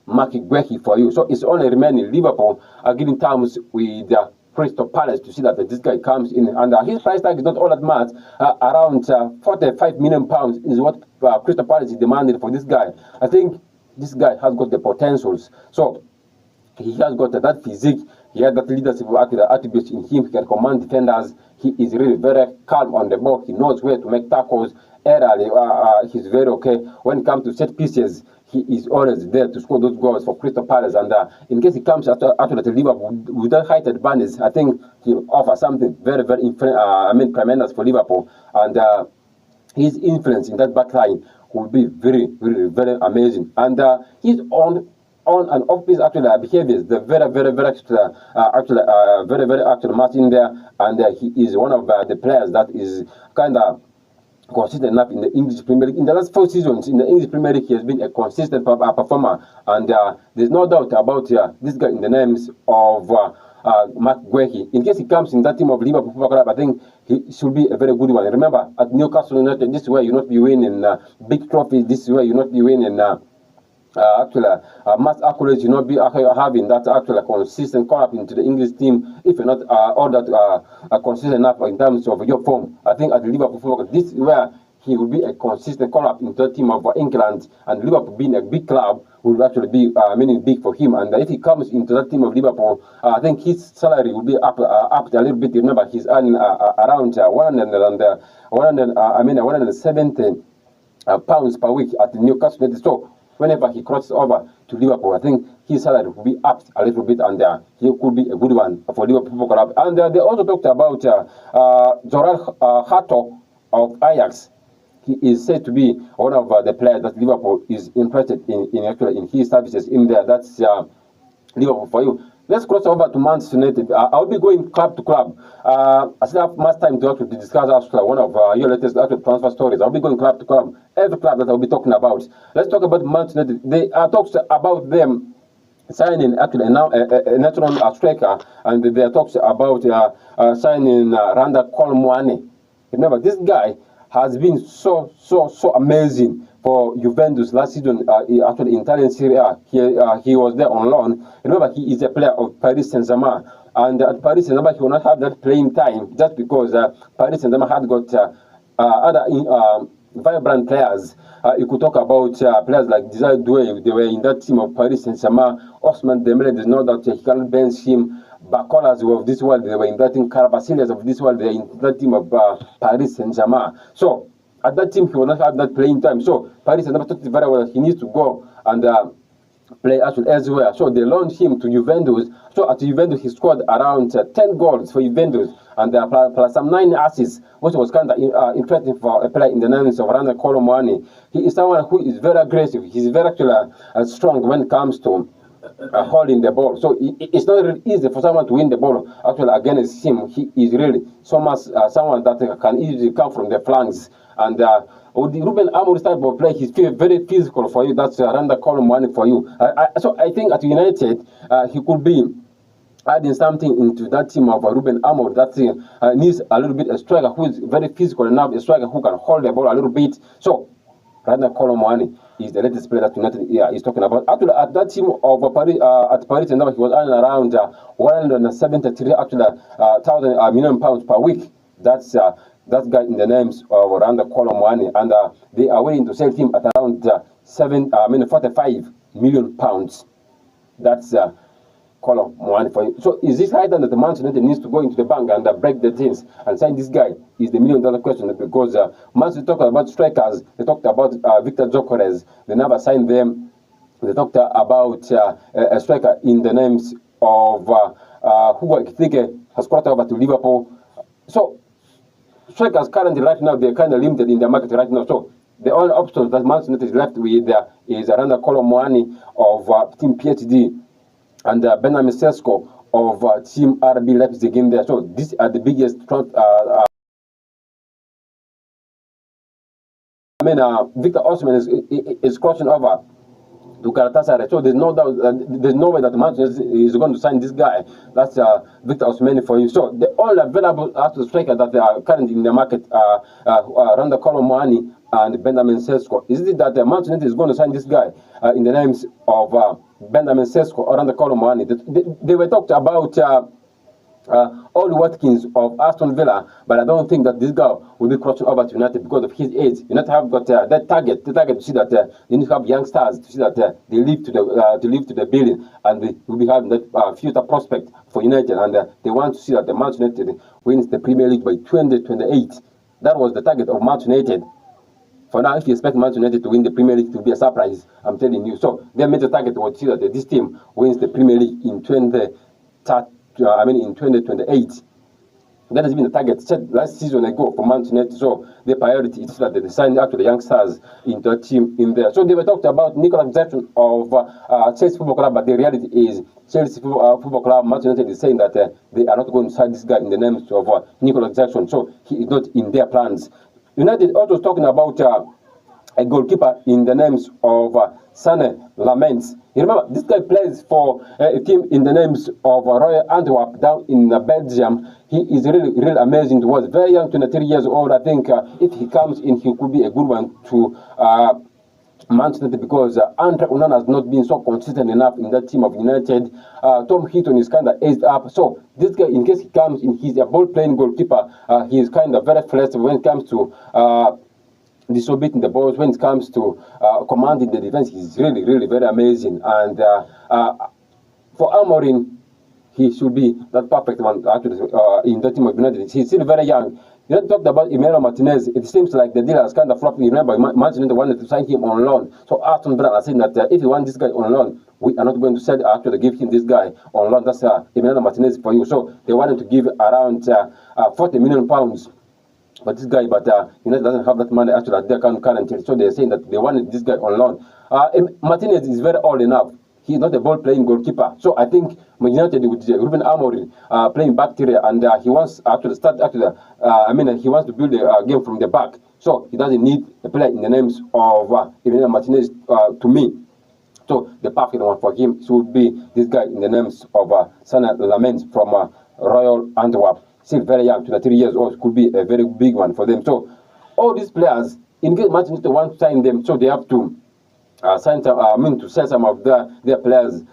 Mark Guehi for you. So it's only remaining Liverpool agreeing terms with Crystal Palace to see that this guy comes in, and his price tag is not all that much. Around £45 million is what Crystal Palace is demanding for this guy. I think this guy has got the potentials. So he has got that physique, he has that leadership attributes in him. He can command defenders. He is really very calm on the ball. He knows where to make tackles. Early, he's very okay. When it comes to set pieces, he is always there to score those goals for Crystal Palace. And in case he comes after the Liverpool with that height advantage, I think he'll offer something very tremendous for Liverpool. And his influence in that back line will be very amazing. And his on and off pitch behaviors, the very actually much in there. And he is one of the players that is kind of consistent enough in the English Premier League. In the last 4 seasons in the English Premier League, he has been a consistent performer, and there's no doubt about this guy in the names of Mark Guehi. In case he comes in that team of Liverpool Football Club, I think he should be a very good one. Remember, at Newcastle United, this is where you not be winning big trophies. This is where you not be winning mass accolades. You not be having that actually consistent call up into the English team if you're not all that consistent enough in terms of your form. I think at the Liverpool Football Club, this is where he will be a consistent call up into the team of England, and Liverpool being a big club will actually be meaning big for him. And if he comes into that team of Liverpool, I think his salary will be up a little bit. Remember, he's earning around 170 pounds per week at the Newcastle United. So whenever he crosses over to Liverpool, I think his salary will be up a little bit, and he could be a good one for Liverpool Football Club. And they also talked about Jordan Hato of Ajax. He is said to be one of the players that Liverpool is interested in his services in there. That's Liverpool for you. Let's cross over to Manchester United. I'll be going club to club. I still have much time to discuss one of your latest transfer stories. I'll be going club to club. Every club that I'll be talking about. Let's talk about Manchester United. They talks about them signing actually now a natural striker, and there are talks about signing Randa Kolmuani. Remember, this guy has been so amazing for Juventus last season. Actually in Italian Serie A, he was there on loan. Remember, he is a player of Paris Saint-Germain, and at Paris Saint-Germain he will not have that playing time just because Paris Saint-Germain had got other vibrant players. You could talk about players like Desire Doué. They were in that team of Paris Saint-Germain. Osman Dembele, there's no doubt he can't bench him. Bacolas of this world, they were in that team. Carvaccias of this world, they were in that team of Paris Saint-Germain. So at that team, he will not have that playing time. So Paris Saint-Germain thought very well he needs to go and play actually elsewhere. So they launched him to Juventus. So at Juventus, he scored around 10 goals for Juventus, and plus some 9 assists, which was kind of interesting for a player in the names of Randa Kolomwani. He is someone who is very aggressive. He's very actually strong when it comes to holding the ball. So it's not really easy for someone to win the ball actually against him. He is really so much someone that can easily come from the flanks. And with the Ruben Amorim's type of play, he's very physical for you. That's Randa Kolomwani for you. So I think at United, he could be adding something into that team of Ruben Amorim that needs a little bit a striker who is very physical enough, a striker who can hold the ball a little bit. So Randa Kolomwani is the latest player that United is talking about. Actually, at that team of Paris, at Paris, and he was earning around 173 thousand million pounds per week. That's that guy in the names of Randa Kolomwani, and they are willing to sell him at around 45 million pounds. That's Color money for you. So is this high time that the Manchester United needs to go into the bank and break the things and sign this guy? Is the $1 million question, because Manchester talked about strikers, they talked about Victor Gyökeres, they never signed them. They talked about a striker in the names of who I think has crossed over to Liverpool. So strikers currently right now, they're kind of limited in the market right now. So the only option that Manchester United is left with is around the Color money of Team PhD and Benjamin Sesko of Team RB Leipzig in there. So these are the biggest Victor Osimhen is crossing over to Galatasaray. So there's no doubt, there's no way that Manchester is going to sign this guy. That's Victor Osimhen for you. So the all available striker that are currently in the market are Randa Colomani and Benjamin Sesko. Is it that Manchester is going to sign this guy in the names of Benjamin Sesko or Randa Colomani? They were talked about Oli Watkins of Aston Villa, but I don't think that this guy will be crossing over to United because of his age. United have got that target, to see that they need to have young stars, to see that they live to the billion, and they will be having that future prospect for United, and they want to see that the Manchester United wins the Premier League by 2028. That was the target of Manchester United. For now, if you expect Manchester United to win the Premier League, to be a surprise, I'm telling you. So their major target was to see that this team wins the Premier League in 2028. That has been the target set last season ago for Manchester United. So the priority is that they sign actually young stars into a team in there. So they were talked about Nicolas Jackson of Chelsea Football Club, but the reality is Chelsea Football Club, Manchester United is saying that they are not going to sign this guy in the names of Nicolas Jackson. So he is not in their plans. United also talking about a goalkeeper in the names of Sane Lamens. You remember, this guy plays for a team in the names of Royal Antwerp down in Belgium. He is really, really amazing to watch. Very young, 23 years old. I think if he comes in, he could be a good one to Manchester United, because Andre Onana has not been so consistent enough in that team of United. Tom Heaton is kind of aged up. So this guy, in case he comes in, he's a ball-playing goalkeeper. He is kind of very flexible when it comes to distributing the balls, when it comes to commanding the defense. He's really, really very amazing. And for Amorim, he should be that perfect one actually in the team of United. He's still very young. You talked about Emiliano Martinez. It seems like the deal has kind of flopped. You remember, Manchester United wanted to sign him on loan. So Aston Villa are saying that if you want this guy on loan, we are not going to sell, actually give him this guy on loan. That's Emiliano Martinez for you. So they wanted to give around £40 million for this guy, but United doesn't have that money actually at their account currently. So they're saying that they wanted this guy on loan. Martinez is very old enough. He's not a ball-playing goalkeeper. So I think United with Ruben Amorim playing back there, and he wants actually start actually. He wants to build a game from the back. So he doesn't need a player in the names of Emiliano Martinez to me. So the perfect one for him should be this guy in the names of Sana Lamens from Royal Antwerp. Still very young, 23 years old, could be a very big one for them. So all these players, in case Manchester United want to sign them, so they have to to sell some of their players.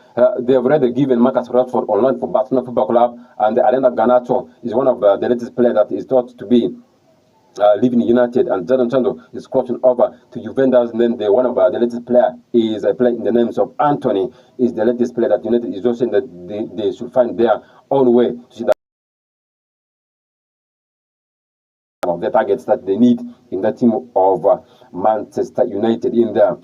They have already given Marcus Rashford on loan for Barcelona Football Club, and Elena Garnacho is one of the latest players that is thought to be leaving United, and Jadon Sancho is crossing over to Juventus. And then one of the latest player is a player in the names of Anthony, is the latest player that United is also saying that they should find their own way to see that of the targets that they need in the team of Manchester United in there.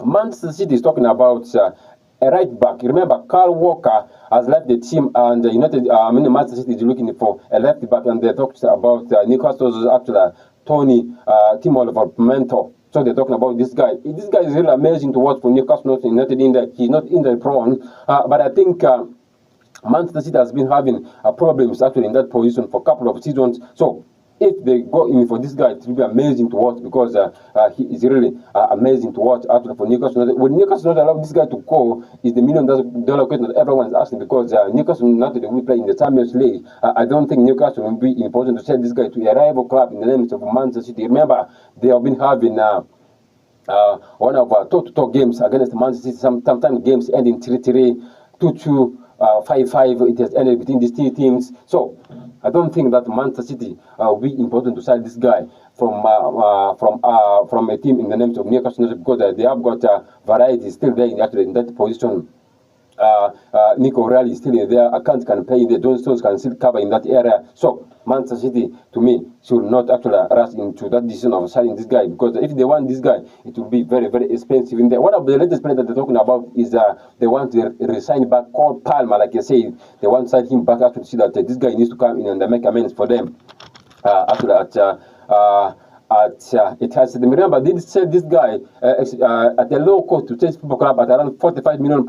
Manchester City is talking about a right back. Remember, Carl Walker has left the team, and United, Manchester City is looking for a left back, and they talked about Newcastle's actually Tony Timor Pimento. So they're talking about this guy. This guy is really amazing to watch for Newcastle United in that he's not injury prone, but I think Manchester City has been having problems actually in that position for a couple of seasons. So if they go in for this guy, it will be amazing to watch, because he is really amazing to watch actually for Newcastle United. When Newcastle United allow this guy to go, is the $1 million question that everyone is asking, because Newcastle United will play in the Champions League. I don't think Newcastle will be in a position to sell this guy to a rival club in the names of Manchester City. Remember, they have been having one of toe-to-toe games against Manchester City. Sometimes games end in 3-3, 2-2, 5-5. It has ended between these two teams. So I don't think that Manchester City will be important to sign this guy from a team in the names of Newcastle, because they have got variety still there in that position Nico Reilly is still in there. Akant can play in there. John Stones can still cover in that area. So Manchester City, to me, should not actually rush into that decision of signing this guy, because if they want this guy, it will be very, very expensive in there. One of the latest players that they're talking about is they want to resign back Cole Palmer. Like I say, they want to sign him back after to see that this guy needs to come in and make amends for them. It has remember they said this guy at a low cost to Chelsea Football Club at around £45 million,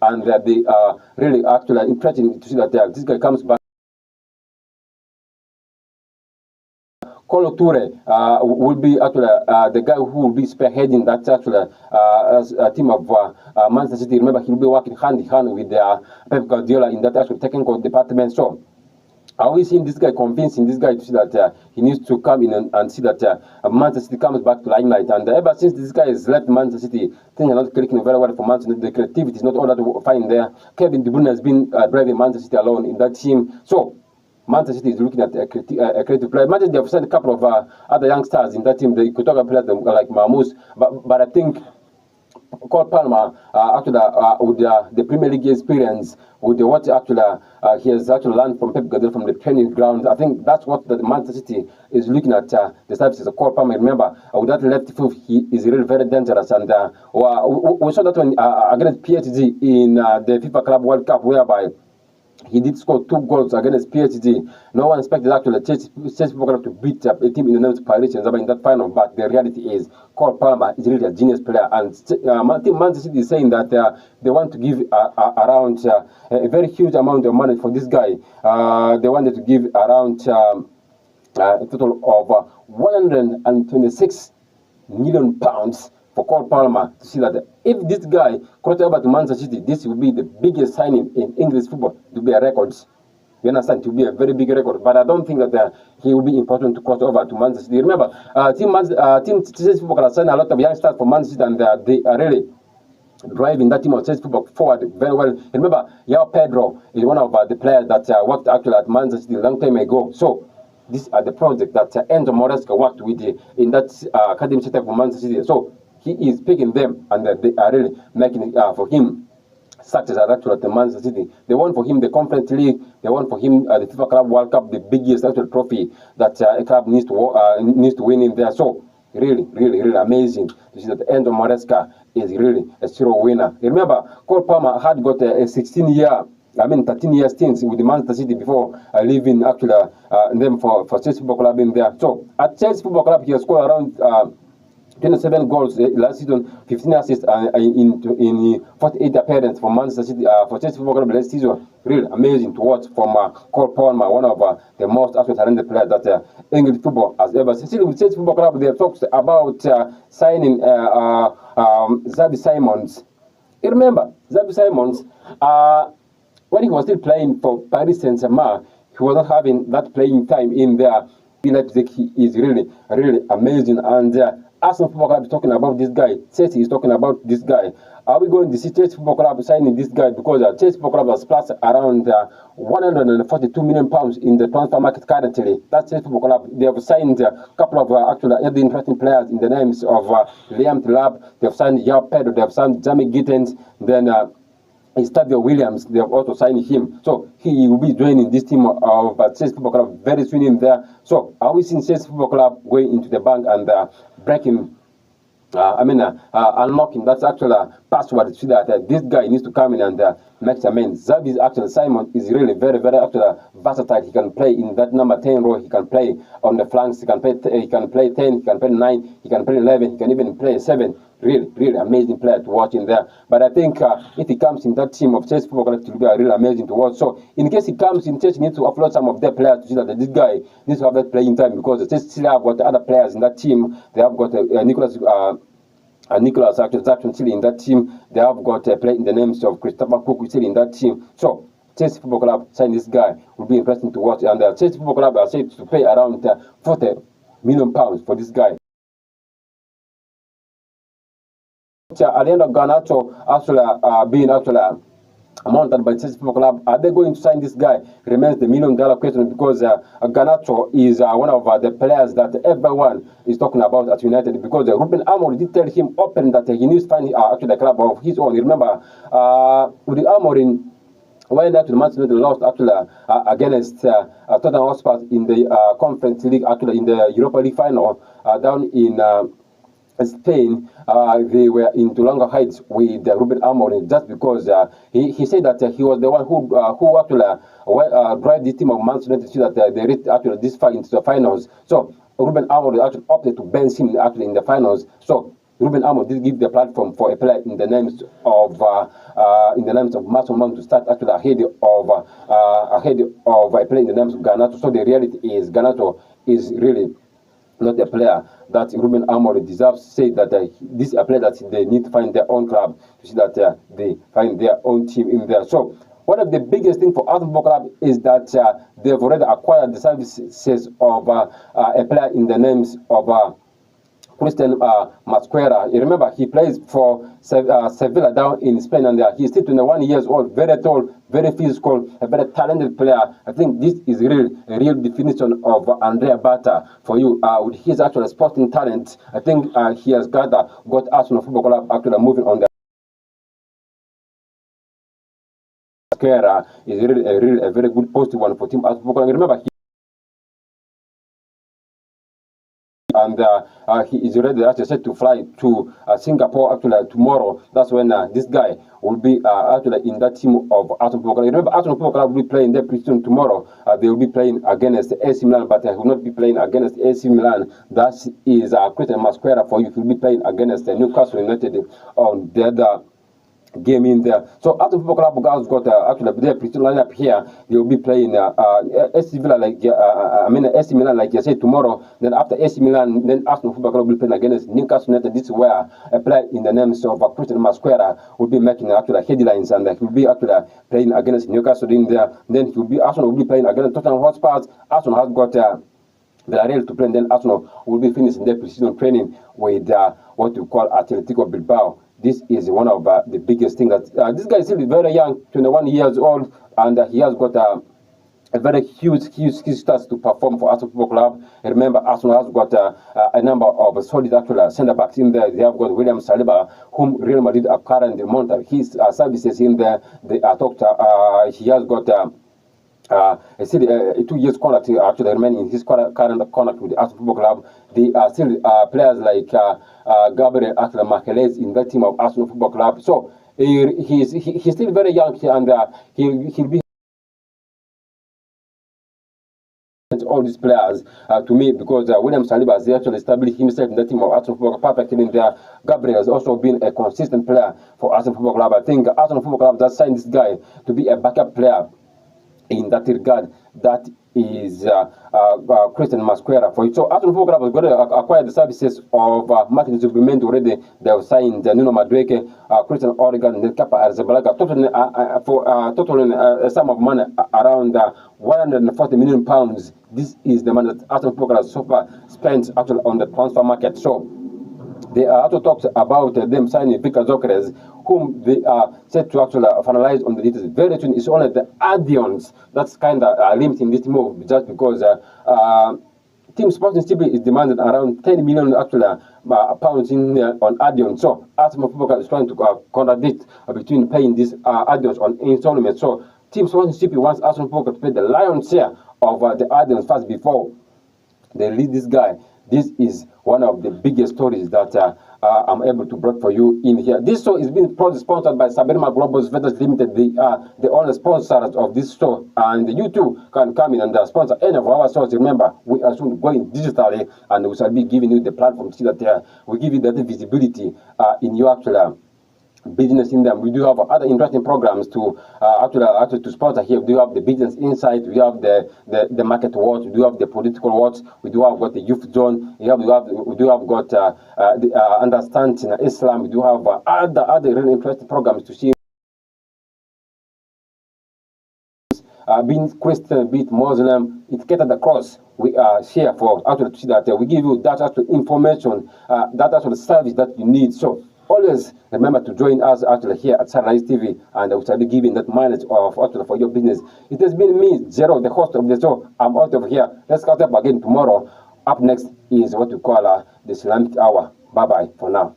and they are really actually interested to see that this guy comes back. Kolo Toure will be actually the guy who will be spearheading that actually team of Manchester City. Remember, he will be working hand in hand with Pep Guardiola in that actual technical department. So are we seeing this guy, convincing this guy to see that he needs to come in and see that Manchester City comes back to limelight? And ever since this guy has left Manchester City, things are not clicking very well for Manchester City. The creativity is not all that fine there. Kevin De Bruyne has been driving Manchester City alone in that team. So Manchester City is looking at a creative player. Manchester, they have sent a couple of other young stars in that team. They could talk about players like Marmoush, but I think Cole Palmer, actually, with the Premier League experience, with what actually he has actually learned from Pep Guardiola from the training ground, I think that's what the Manchester City is looking at. The services of Cole Palmer. Remember, with that left foot, he is really very dangerous. And we saw that when against PSG in the FIFA Club World Cup, whereby he did score 2 goals against PSG. No one expected actually Chelsea Football Club to beat a team in the name of Paris Saint-Germain in that final. But the reality is, Cole Palmer is really a genius player, and Manchester City is saying that they want to give around a very huge amount of money for this guy. They wanted to give around a total of £126 million for Cole Palmer, to see that if this guy crossed over to Manchester City, this will be the biggest signing in English football. It will be a record. You understand? It will be a very big record. But I don't think that he will be important to cross over to Manchester City. Remember, Team Chelsea Football Club signed a lot of youngsters for Manchester City, and they are really driving that team of Chelsea Football forward very well. Remember, Yao Pedro is one of the players that worked actually at Manchester City a long time ago. So these are the projects that Enzo Moresca worked with in that academy setup for Manchester City. So he is picking them, and they are really making for him success actually at the Manchester City. They won for him the Conference League. They won for him the FIFA Club World Cup, the biggest actual trophy that a club needs to win in there. So really, really, really amazing to see that Enzo Moresca is really a serial winner. Remember, Cole Palmer had got a 13 year stints with the Manchester City before leaving actually them for Chelsea Football Club in there. So at Chelsea Football Club, he has scored around 27 goals last season, 15 assists in 48 appearances for Manchester City, for Chelsea Football Club last season. Really amazing to watch from Cole Palmer, one of the most talented players that English football has ever seen. Still with Chelsea Football Club, they have talked about signing Xavi Simons. You remember, Xavi Simons, when he was still playing for Paris Saint-Germain, he was not having that playing time in there. Leipzig, he is really, really amazing. And Arsenal Football Club is talking about this guy. Chelsea is talking about this guy. Are we going to see Chelsea Football Club signing this guy? Because Chelsea Football Club has splashed around £142 million in the transfer market currently. That's Chelsea Football Club. They have signed a couple of actually other interesting players in the names of Liam Delap. They have signed Yao Pedro. They have signed Jamie Gittens. Then Stadio Williams, they have also signed him. So he will be joining this team of Chelsea Football Club very soon in there. So are we seeing Chelsea Football Club going into the bank and breaking, unlocking that actual password to see that this guy needs to come in and make amends? Xavi's actually Simon is really very, very actually versatile. He can play in that number 10 role. He can play on the flanks. He can play 10. He can play 9. He can play 11. He can even play 7. Really, really amazing player to watch in there. But I think if he comes in that team of Chelsea Football Club, it will be really amazing to watch. So in case he comes in, Chelsea needs to offload some of their players to see that this guy needs to have that playing time, because Chelsea still have got other players in that team. They have got Nicholas Jackson still in that team. They have got a player in the names of Christopher Cook still in that team. So Chelsea Football Club signing this guy will be interesting to watch. And Chelsea Football Club are said to pay around £40 million for this guy. At the end of Garnacho actually being actually mounted by Chelsea Football Club. Are they going to sign this guy? Remains the $1 million question, because Garnacho is one of the players that everyone is talking about at United, because Ruben Amorim did tell him open that he needs to find actually the club of his own. You remember, with Amorim, when actually Manchester United lost actually against Tottenham Hotspur in the Conference League, actually in the Europa League final down in Spain, they were in Tulanga Heights with Ruben Amorim, just because he said that he was the one who actually drive this team of Manchester United so that they reached actually this far into the finals. So Ruben Amorim actually opted to bench him actually in the finals. So Ruben Amorim did give the platform for a player in the names of Mason Mount to start actually ahead of a player in the names of Garnacho. So the reality is Garnacho is really not a player that Ruben Amorim deserves. Say that this is a player that they need to find their own club to see that they find their own team in there. So one of the biggest things for Arsenal Football Club is that they've already acquired the services of a player in the names of Christian Masquera. You remember, he plays for Sevilla down in Spain, and he's still 21 years old, very tall, very physical, a very talented player. I think this is a real definition of Andrea Bata for you. With his actual sporting talent, I think he has got Arsenal Football Club actually moving on the Masquera is really a very good positive one for Team Arsenal Football Club. Remember, he is already actually set to fly to Singapore actually tomorrow. That's when this guy will be actually in that team of Arsenal Football Club. Remember, Arsenal Football Club will be playing their pre-season tomorrow. They will be playing against AC Milan, but they will not be playing against AC Milan. That is Christian Masquera for you. He will be playing against Newcastle United on the other game in there. So Arsenal Football Club has got actually their pre-season lineup here. They will be playing AC Villa AC Milan, like I said, tomorrow. Then after AC Milan, then Arsenal Football Club will be playing against Newcastle United. This is where a player in the names of Christian Masquera will be making actually headlines, and he will be actually playing against Newcastle in there. Then Arsenal will be playing against Tottenham Hotspur. Arsenal has got Villarreal to play, and then Arsenal will be finishing their pre-season training with what we call Atletico Bilbao. This is one of the biggest things. That this guy is still very young, 21 years old, and he has got a very huge stats to perform for Arsenal Football Club. And remember, Arsenal has got a number of solid actual centre backs in there. They have got William Saliba, whom Real Madrid are currently mounted his services in there. They are talked. He has got still a 2 years contract actually remaining in his current contract with the Arsenal Football Club. There are still players like Gabriel Magalhaes in that team of Arsenal Football Club. So he's still very young, and he'll be all these players to me, because William Saliba has actually established himself in the team of Arsenal Football Club perfectly in there. Gabriel has also been a consistent player for Arsenal Football Club. I think Arsenal Football Club has signed this guy to be a backup player in that regard. That is Christian Masquera for it. So Arsenal Football Club has got to acquire the services of Martin Zubimendi already. They have signed Nuno Madueke, Christian Oregon, and Kepa Arrizabalaga, totaling a sum of money around 140 million pounds. This is the money that Arsenal Football Club has so far spent actually on the transfer market. So they are also talked about them signing Vicar Gyökeres, whom they are set to actually finalize on the details very soon. It's only the add-ons that's kind of limiting this move, just because Team Sporting CP is demanding around 10 million actually pounds in on add-ons. So Arsenal Football Club is trying to contradict between paying these add-ons on installments. So Team Sporting CP wants Arsenal Football Club to pay the lion's share of the add-ons first before they release this guy. This is one of the biggest stories that I'm able to bring for you in here. This show is being proudly sponsored by Saberma Global Ventures Limited. They are the only sponsors of this show, and you too can come in and sponsor any of our shows. Remember, we are soon going digitally, and we shall be giving you the platform to see that we give you that visibility in your actual business in them. We do have other interesting programs to actually to sponsor here. We do have the business insight, we have the market watch, we do have the political watch, we do have got the youth zone, we do have got the understanding Islam. We do have other really interesting programs to see. Being Christian, be it Muslim, it's scattered across. We are here for actually to see that we give you that actual information, that actual service that you need. So always remember to join us actually here at Sararights TV, and we shall be giving that mileage of actually for your business. It has been me, Jero, the host of the show. I'm out of here. Let's catch up again tomorrow. Up next is what we call the Islamic Hour. Bye-bye for now.